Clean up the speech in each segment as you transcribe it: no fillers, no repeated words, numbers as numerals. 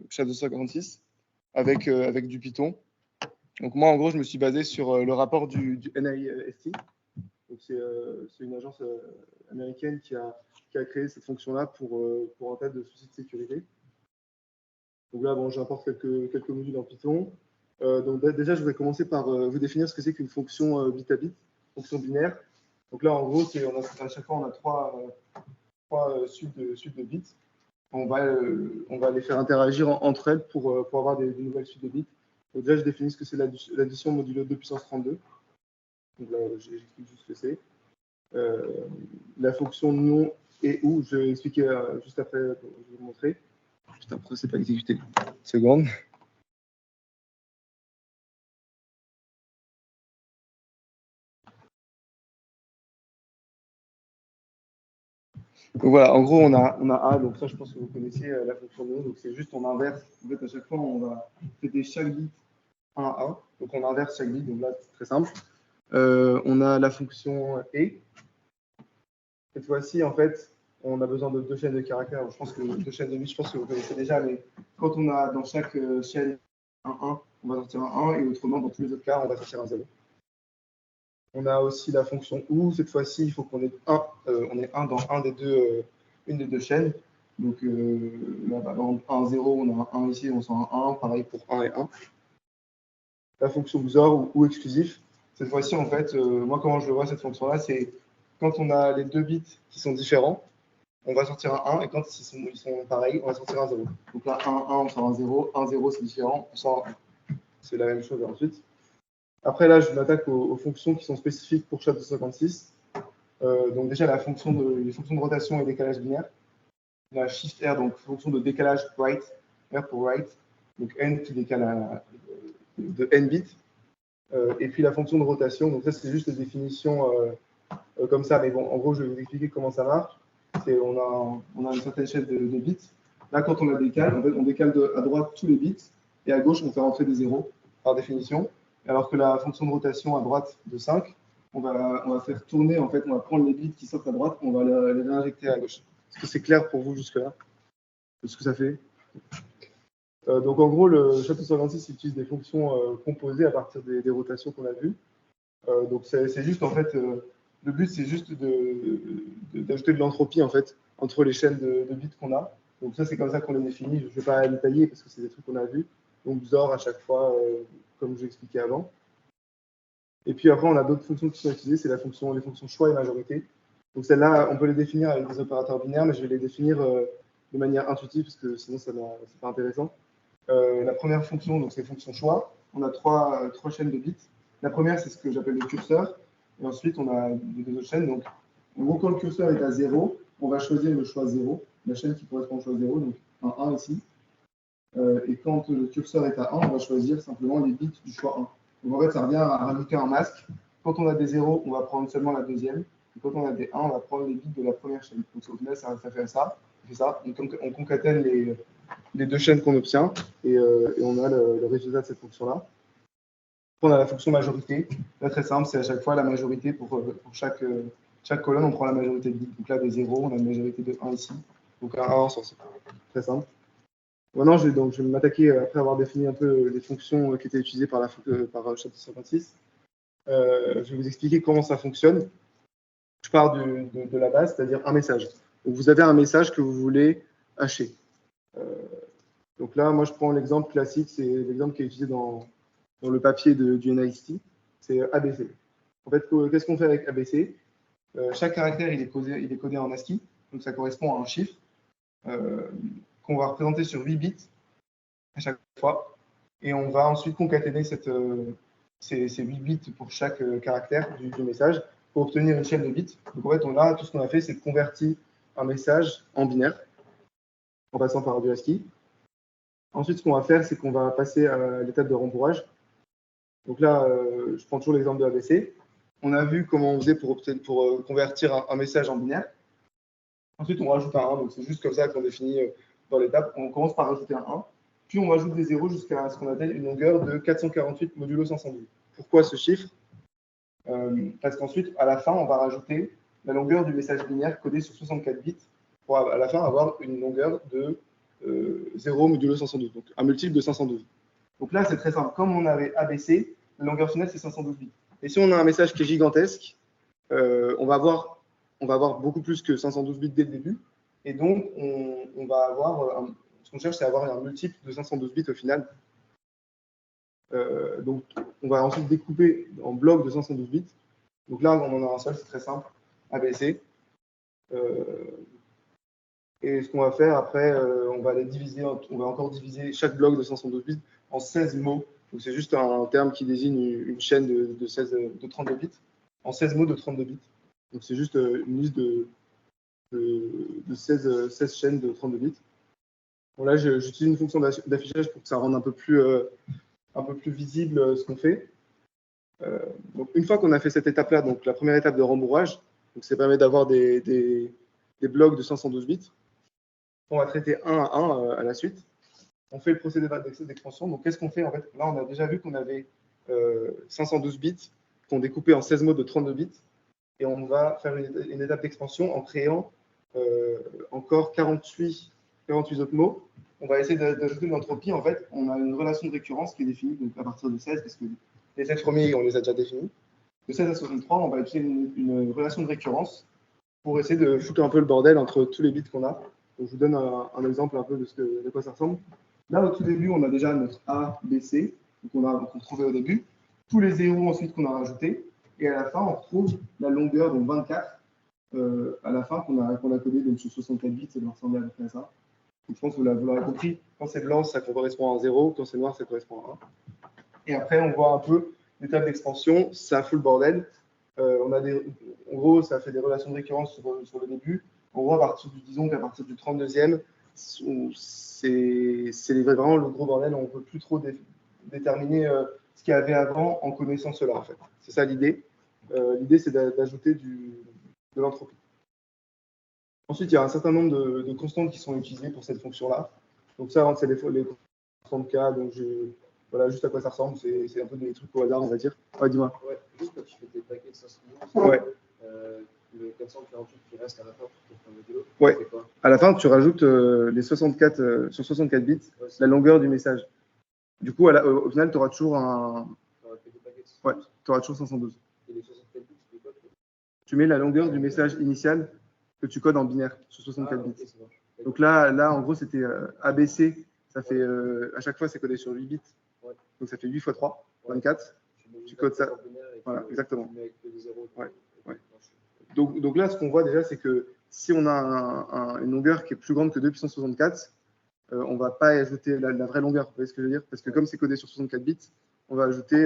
SHA-256 avec du Python. Donc moi, en gros, je me suis basé sur le rapport du NIST. C'est une agence américaine qui a créé cette fonction-là pour en cas de soucis de sécurité. Donc là, bon, j'importe quelques modules en Python. Donc déjà, je voudrais commencer par vous définir ce que c'est qu'une fonction bit à bit, fonction binaire. Donc là, en gros, à chaque fois, on a trois suites de bits. On va les faire interagir entre elles pour avoir des nouvelles suites de bits. Donc déjà, je définis ce que c'est l'addition modulo 2 puissance 32. Donc là, j'explique juste ce que c'est. La fonction non et ou, je vais expliquer juste après, je vais vous montrer. Juste après, c'est pas exécuté. Une seconde. Donc voilà, en gros, on a A, donc ça, je pense que vous connaissez la fonction non. Donc c'est juste, on inverse. En fait, à chaque fois, on va traiter chaque bit 1 à 1. Donc on inverse chaque bit. Donc là, c'est très simple. On a la fonction et. Cette fois-ci, en fait, on a besoin de deux chaînes de caractères. Je pense que deux chaînes de bits, je pense que vous connaissez déjà, mais quand on a dans chaque chaîne un 1, on va sortir un 1, et autrement, dans tous les autres cas, on va sortir un 0. On a aussi la fonction ou. Cette fois-ci, il faut qu'on ait on est 1 dans une des deux chaînes. Donc là, par exemple, 1, 0, on a un 1 ici, on sort un 1, pareil pour 1 et 1. La fonction XOR ou exclusif. Cette fois-ci, en fait, moi, comment je le vois, cette fonction-là, c'est quand on a les deux bits qui sont différents, on va sortir un 1, et quand ils sont pareils, on va sortir un 0. Donc là, 1, 1, on sort un 0, 1, 0, c'est différent, on sort un 1. C'est la même chose ensuite. Après, là, je m'attaque aux fonctions qui sont spécifiques pour SHA-256. Donc déjà, les fonctions de rotation et décalage binaire. La shift R, donc fonction de décalage write, R pour write, donc N qui décale de N bits. Et puis la fonction de rotation, donc ça c'est juste les définitions comme ça, mais bon, en gros je vais vous expliquer comment ça marche. On a une certaine chaîne de bits. Là, quand on la décale, en fait, on décale à droite tous les bits, et à gauche on fait rentrer des zéros par définition. Alors que la fonction de rotation à droite de 5, on va faire tourner, en fait, on va prendre les bits qui sortent à droite, on va les réinjecter à gauche. Est-ce que c'est clair pour vous jusque-là? Ce que ça fait? Donc en gros, le SHA-256 utilise des fonctions composées à partir des rotations qu'on a vues. Donc c'est juste en fait, le but c'est juste d'ajouter de l'entropie en fait entre les chaînes de bits qu'on a. Donc ça c'est comme ça qu'on les définit. Je ne vais pas détailler parce que c'est des trucs qu'on a vus. Donc XOR à chaque fois, comme je l'ai expliqué avant. Et puis après on a d'autres fonctions qui sont utilisées, c'est les fonctions choix et majorité. Donc celles-là, on peut les définir avec des opérateurs binaires, mais je vais les définir de manière intuitive parce que sinon c'est pas intéressant. La première fonction, donc c'est fonction choix. On a trois chaînes de bits. La première, c'est ce que j'appelle le curseur. Et ensuite, on a deux autres chaînes. Donc, en gros, quand le curseur est à 0, on va choisir le choix 0, la chaîne qui correspond au choix 0, donc un 1 ici. Et quand le curseur est à 1, on va choisir simplement les bits du choix 1. Donc, en fait, ça revient à rajouter un masque. Quand on a des 0, on va prendre seulement la deuxième. Et quand on a des 1, on va prendre les bits de la première chaîne. Donc, au final, ça fait ça. On concatène les deux chaînes qu'on obtient et on a le résultat de cette fonction-là. On a la fonction majorité. Là, très simple, c'est à chaque fois la majorité pour chaque colonne, on prend la majorité de bits. Donc là, de 0, on a une majorité de 1 ici. Donc un 1 en sens. Très simple. Maintenant, je vais m'attaquer, après avoir défini un peu les fonctions qui étaient utilisées par SHA-256. Je vais vous expliquer comment ça fonctionne. Je pars de la base, c'est-à-dire un message. Donc, vous avez un message que vous voulez hacher. Donc là, moi, je prends l'exemple classique, c'est l'exemple qui est utilisé dans le papier du NIST, c'est ABC. En fait, qu'est-ce qu'on fait avec ABC? Chaque caractère, il est codé en ASCII, donc ça correspond à un chiffre qu'on va représenter sur 8 bits à chaque fois. Et on va ensuite concaténer ces 8 bits pour chaque caractère du message pour obtenir une chaîne de bits. Donc en fait, tout ce qu'on a fait, c'est convertir un message en binaire en passant par du ASCII. Ensuite, ce qu'on va faire, c'est qu'on va passer à l'étape de rembourrage. Donc là, je prends toujours l'exemple de ABC. On a vu comment on faisait pour convertir un message en binaire. Ensuite, on rajoute un 1. Donc c'est juste comme ça qu'on définit dans l'étape. On commence par rajouter un 1. Puis on rajoute des 0 jusqu'à ce qu'on atteigne une longueur de 448 modulo 512. Pourquoi ce chiffre? Parce qu'ensuite, à la fin, on va rajouter la longueur du message binaire codé sur 64 bits pour à la fin avoir une longueur de 0 modulo 512, donc un multiple de 512. Donc là, c'est très simple. Comme on avait ABC, la longueur finale, c'est 512 bits. Et si on a un message qui est gigantesque, on va avoir beaucoup plus que 512 bits dès le début. Et donc, on va avoir, ce qu'on cherche, c'est avoir un multiple de 512 bits au final. Donc, on va ensuite découper en blocs de 512 bits. Donc là, on en a un seul, c'est très simple, ABC. Et ce qu'on va faire après, on va encore diviser chaque bloc de 512 bits en 16 mots. Donc c'est juste un terme qui désigne une chaîne de 32 bits, en 16 mots de 32 bits. Donc c'est juste une liste de 16 chaînes de 32 bits. Bon, là, j'utilise une fonction d'affichage pour que ça rende un peu plus visible ce qu'on fait. Donc une fois qu'on a fait cette étape-là, donc la première étape de rembourrage, donc ça permet d'avoir des blocs de 512 bits. On va traiter un à un à la suite. On fait le procédé d'expansion. Donc, qu'est-ce qu'on fait en fait? Là, on a déjà vu qu'on avait 512 bits qu'on découpait en 16 mots de 32 bits. Et on va faire une étape d'expansion en créant encore 48 autres mots. On va essayer d'ajouter de l'entropie. En fait, on a une relation de récurrence qui est définie donc à partir de 16, parce que les 7 premiers, on les a déjà définis. De 16 à 63, on va utiliser une relation de récurrence pour essayer de foutre un peu le bordel entre tous les bits qu'on a. Donc, je vous donne un exemple un peu de quoi ça ressemble. Là, au tout début, on a déjà notre A, B, C, qu'on trouvait au début, tous les zéros ensuite qu'on a rajoutés, et à la fin, on retrouve la longueur, donc 24, à la fin qu'on a codé donc, sur 64 bits, ça doit ressembler à peu près à ça. Donc, je pense que vous l'aurez compris, quand c'est blanc, ça correspond à un 0, quand c'est noir, ça correspond à 1. Et après, on voit un peu l'étape d'expansion, ça fout le bordel. En gros, ça fait des relations de récurrence sur le début. En gros, disons qu'à partir du 32e, c'est vraiment le gros bordel. On ne peut plus trop déterminer ce qu'il y avait avant en connaissant cela, en fait. C'est ça l'idée. L'idée, c'est d'ajouter de l'entropie. Ensuite, il y a un certain nombre de constantes qui sont utilisées pour cette fonction-là. Donc ça, c'est les constantes K. Donc voilà juste à quoi ça ressemble. C'est un peu des trucs au hasard, on va dire. Ouais, dis-moi. Ouais, juste quand tu fais tes paquets de 500 ouais. Le 448 qui reste à la fin pour ton modulo, ouais. C'est quoi? À la fin, tu rajoutes les 64, sur 64 bits, ouais, la longueur du message. Du coup, au final, tu auras toujours ouais, tu auras toujours 512. Et les 64 bits, tu fais quoi? Tu mets la longueur du message initial que tu codes en binaire sur 64 bits. Okay, donc là, en gros, c'était ABC. Ça fait, à chaque fois, c'est codé sur 8 bits. Ouais. Donc ça fait 8 x 3, 24. Tu codes ça. Voilà, exactement. Ouais. Ouais. Donc là, ce qu'on voit déjà, c'est que si on a une longueur qui est plus grande que 2 puissance 64, on ne va pas ajouter la vraie longueur. Vous voyez ce que je veux dire? Parce que comme c'est codé sur 64 bits, on va ajouter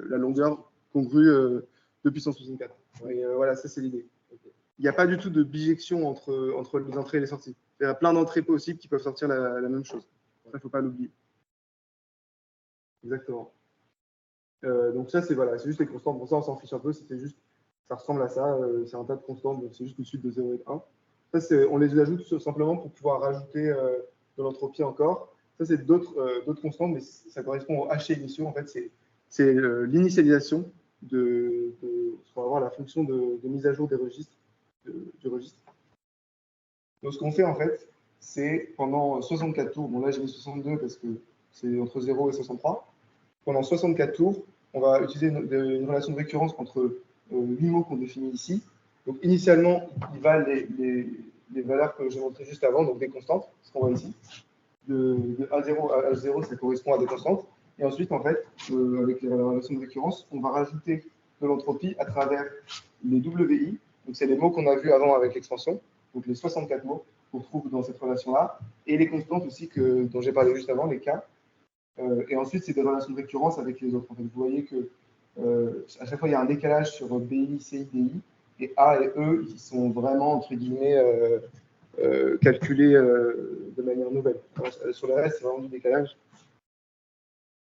la longueur congrue 2 puissance 64. Ouais. Et voilà, ça c'est l'idée. Okay. Il n'y a pas du tout de bijection entre les entrées et les sorties. Il y a plein d'entrées possibles qui peuvent sortir la même chose. Ça, il ne faut pas l'oublier. Exactement. Donc ça, c'est voilà, juste les constantes. Pour ça, on s'en fiche un peu. C'était juste, ça ressemble à ça. C'est un tas de constantes. Donc c'est juste une suite de 0 et de 1. Ça, on les ajoute simplement pour pouvoir rajouter de l'entropie encore. Ça, c'est d'autres constantes, mais ça correspond aux HC initiaux. En fait, c'est l'initialisation pour avoir la fonction de mise à jour des registres, du registre. Donc, ce qu'on fait, en fait, c'est pendant 64 tours, bon là, j'ai mis 62 parce que c'est entre 0 et 63. Pendant 64 tours, on va utiliser une relation de récurrence entre 8 mots qu'on définit ici. Donc, initialement, il va les valeurs que j'ai montrées juste avant, donc des constantes, ce qu'on voit ici. De A0 à H0, ça correspond à des constantes. Et ensuite, en fait, avec la relation de récurrence, on va rajouter de l'entropie à travers les WI. Donc, c'est les mots qu'on a vus avant avec l'expansion. Donc, les 64 mots qu'on trouve dans cette relation-là. Et les constantes aussi dont j'ai parlé juste avant, les K. Et ensuite, c'est des relations de récurrence avec les autres. En fait, vous voyez que à chaque fois, il y a un décalage sur BI, CI, DI. Et A et E, ils sont vraiment, entre guillemets, calculés de manière nouvelle. Alors, sur le reste, c'est vraiment du décalage.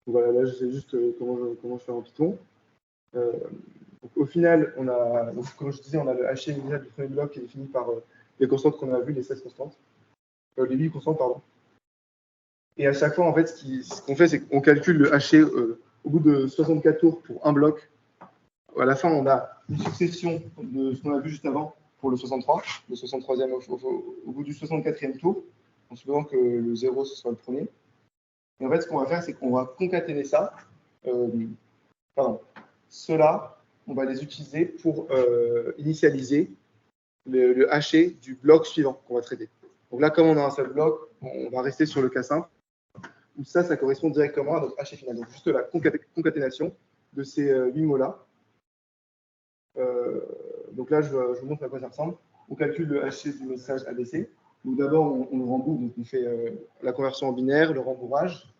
Donc, voilà, là, je sais juste comment je fais en Python. Donc, au final, donc, comme je disais, on a le HC initial du premier bloc qui est défini par les constantes qu'on a vues, les 16 constantes. Les 8 constantes, pardon. Et à chaque fois, en fait, ce qu'on fait, c'est qu'on calcule le HC au bout de 64 tours pour un bloc. À la fin, on a une succession de ce qu'on a vu juste avant pour le 63, le 63e au bout du 64e tour. en supposant que le 0 ce soit le premier. Et en fait, ce qu'on va faire, c'est qu'on va concaténer ça. Pardon. Ceux-là, on va les utiliser pour initialiser le haché du bloc suivant qu'on va traiter. Donc là, comme on a un seul bloc, on va rester sur le cas simple, où ça correspond directement à notre haché final. Donc juste la concaténation de ces 8 mots-là. Donc là, je vous montre à quoi ça ressemble. On calcule le haché du message ABC. Donc d'abord, on le rembourre, donc on fait la conversion en binaire, le rembourrage,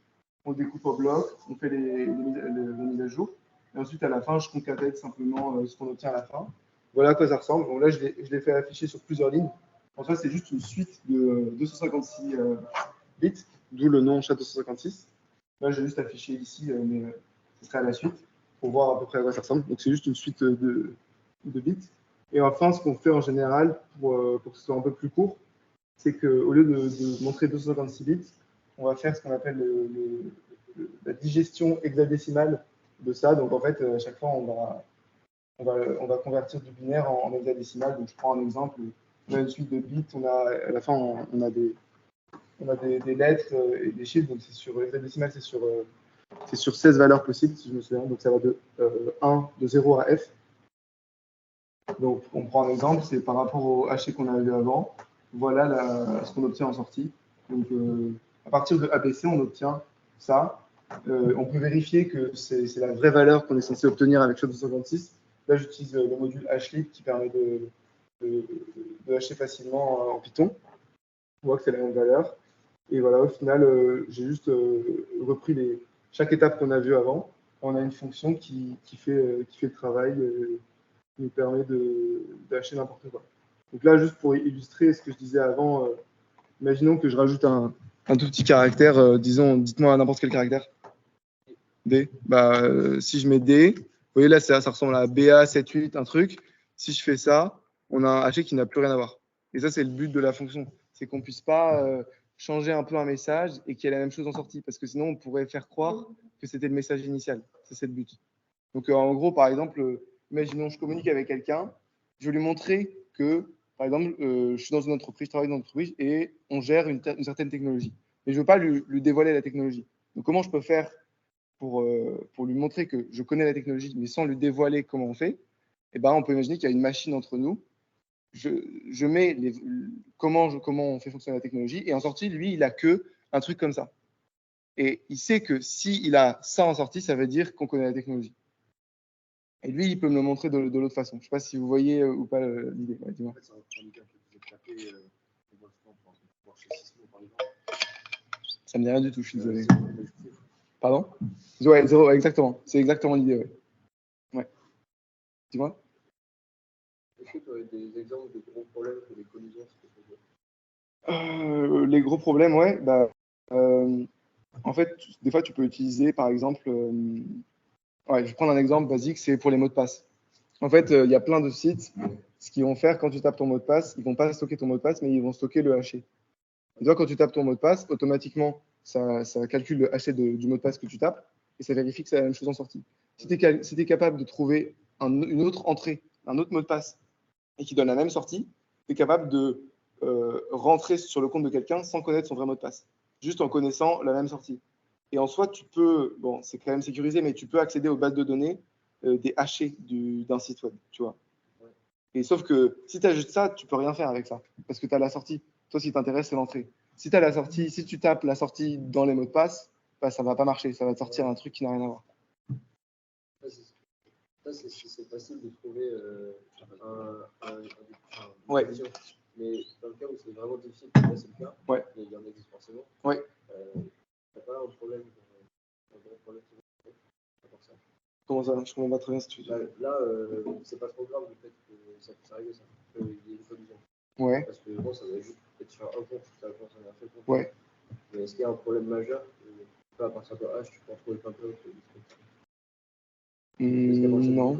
on le découpe au bloc, on fait les mises à jour. Et ensuite, à la fin, je concatène simplement ce qu'on obtient à la fin. Voilà à quoi ça ressemble. Donc là, je l'ai fait afficher sur plusieurs lignes. En fait, c'est juste une suite de 256 bits, d'où le nom SHA-256. Là, j'ai juste affiché ici, mais ce serait à la suite, pour voir à peu près à quoi ça ressemble. Donc c'est juste une suite de bits. Et enfin, ce qu'on fait en général, pour que ce soit un peu plus court, c'est qu'au lieu de montrer 256 bits, on va faire ce qu'on appelle la digestion hexadécimale de ça. Donc en fait, à chaque fois, on va convertir du binaire en hexadécimal. Donc je prends un exemple. On a une suite de bits, à la fin, on a des lettres et des chiffres. Donc c'est sur hexadécimal, c'est sur 16 valeurs possibles, si je me souviens. Donc ça va de 0 à F. Donc on prend un exemple, c'est par rapport au haché qu'on a vu avant. Voilà ce qu'on obtient en sortie. Donc à partir de ABC, on obtient ça. On peut vérifier que c'est la vraie valeur qu'on est censé obtenir avec SHA-256. Là, j'utilise le module HLib qui permet de hacher facilement en Python. On voit que c'est la même valeur. Et voilà, au final, j'ai juste repris chaque étape qu'on a vue avant. On a une fonction qui fait le travail, qui nous permet d'acheter n'importe quoi. Donc là, juste pour illustrer ce que je disais avant, imaginons que je rajoute un tout petit caractère, disons, dites-moi n'importe quel caractère. D. Si je mets D, vous voyez là, ça ressemble à BA78, un truc. Si je fais ça, on a un haché qui n'a plus rien à voir. Et ça, c'est le but de la fonction. C'est qu'on ne puisse pas changer un peu un message et qu'il y ait la même chose en sortie. Parce que sinon, on pourrait faire croire que c'était le message initial. C'est le but. Donc, en gros, par exemple, imaginons, je communique avec quelqu'un. Je vais lui montrer que, par exemple, je suis dans une entreprise, je travaille dans une entreprise et on gère une certaine technologie. Mais je ne veux pas lui dévoiler la technologie. Donc, comment je peux faire pour lui montrer que je connais la technologie, mais sans lui dévoiler comment on fait? Eh ben, on peut imaginer qu'il y a une machine entre nous. Je mets comment on fait fonctionner la technologie, et en sortie, lui, il a que un truc comme ça. Et il sait que s'il a ça en sortie, ça veut dire qu'on connaît la technologie. Et lui, il peut me le montrer de l'autre façon. Je ne sais pas si vous voyez ou pas l'idée. Ouais, dis-moi. Ça me dit rien du tout, je suis désolé. Pardon? Ouais, 0, exactement. C'est exactement l'idée. Ouais. Dis-moi. Est-ce que tu as des exemples de gros problèmes que les collisions les gros problèmes, ouais. En fait, des fois, tu peux utiliser, par exemple, je vais prendre un exemple basique, c'est pour les mots de passe. En fait, il y a plein de sites, ce qu'ils vont faire quand tu tapes ton mot de passe, ils ne vont pas stocker ton mot de passe, mais ils vont stocker le haché. Et toi, quand tu tapes ton mot de passe, automatiquement, ça calcule le haché du mot de passe que tu tapes, et ça vérifie que c'est la même chose en sortie. Si tu es capable de trouver une autre entrée, un autre mot de passe, et qui donne la même sortie, tu es capable de rentrer sur le compte de quelqu'un sans connaître son vrai mot de passe, juste en connaissant la même sortie. Et en soi, tu peux, bon, c'est quand même sécurisé, mais tu peux accéder aux bases de données des hachés d'un site web, tu vois. Ouais. Et sauf que si tu as juste ça, tu peux rien faire avec ça, parce que tu as la sortie. Toi, ce qui t'intéresse, c'est l'entrée. Si tu as la sortie, si tu tapes la sortie dans les mots de passe, ça ne va pas marcher, ça va te sortir un truc qui n'a rien à voir. C'est facile de trouver ouais. Vision. Mais dans le cas où c'est vraiment difficile, là c'est le cas, ouais. Il y en existe forcément. Ouais. Il n'y a pas un problème, pour ça. Comment ça? Je comprends pas très bien ce que tu dis. Là, c'est pas trop grave le fait que ça puisse arriver, ça. Qu'il y ait une collision. Ouais. Parce que bon, ça va juste peut-être faire un compte, ça va faire un fait compte. Ouais. Mais est-ce qu'il y a un problème majeur à partir de H, tu peux en trouver plein d'autres. Non.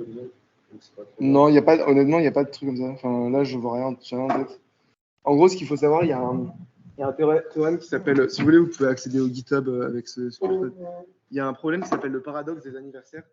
Non, y a pas, honnêtement, il n'y a pas de truc comme ça. Enfin, là, je vois rien, j'ai rien en tête. En gros, ce qu'il faut savoir, il y a un théorème qui s'appelle, si vous voulez, vous pouvez accéder au GitHub avec ce il y a un problème qui s'appelle le paradoxe des anniversaires.